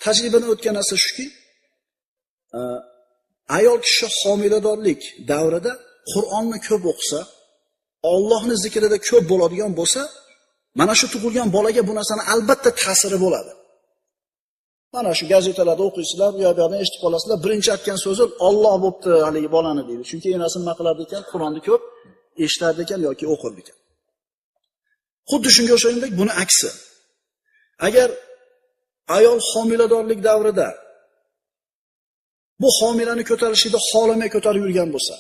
Tajribadan o'tgan narsa shuki, ayol kishi homiladorlik davrida Qur'onni ko'p o'qisa, Allohning zikrida ko'p bo'ladigan bo'lsa, mana shu tug'ilgan bolaga bu narsani albatta ta'siri bo'ladi. Mana shu gazetalarda o'qiysizlar, bu yerdan eshitib qolasizlar, birinchi aytgan so'zi Alloh bo'pti haligi bolani deydi. Chunki enasi nima qilardi ekan? Qur'onni ko'p eshitardi ekan yoki o'qirdi ekan. Xuddi shunga o'xshagandek buni aksi. Agar ayol homiladorlik davrida bu homilani ko'tarishida xohlamay ko'tarib yurgan bo'lsa,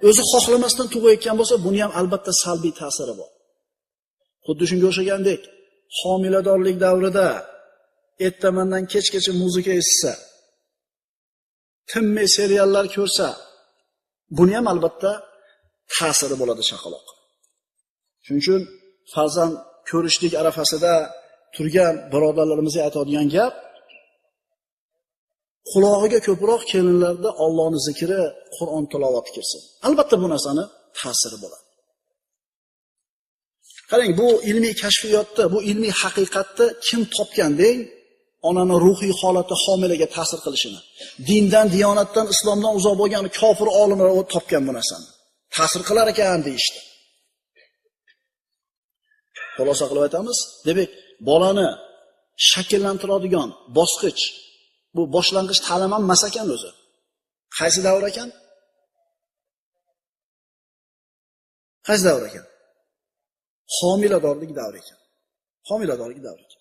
o'zi xohlamasdan tug'ayotgan bo'lsa, buni ham albatta salbiy ta'siri bor. Xuddi shunga o'xshagandek, homiladorlik davrida ertamandan kechgacha muzika eshitsa, tinmay seriallar ko'rsa, buni ham albatta ta'siri bo'ladi chaqaloq. Shuning uchun farzand ko'rishlik arafasida turgan birodarlarimizga aytadigan gap, qulog'iga ko'proq kelinlarda Allohning zikri, Qur'on tilovati kirsin. Albatta bu narsani ta'siri bo'ladi. Qarang, bu ilmiy kashfiyotda, bu ilmiy haqiqatni kim topgan deng, onaning ruhiy holati homilaga ta'sir qilishini. Dindan, diyonatdan, islomdan uzoq bo'lgan kofir olimlar topgan bu narsani. Ta'sir qilar ekan deyishdi. Xulosa qilib aytamiz, demak, bolani shakllantiradigan bosqich, bu boshlang'ich ta'lim ham emas ekan o'zi. Qaysi davr ekan? Qaysi davr ekan? Homiladorlik davri ekan. Homiladorlik davri ekan.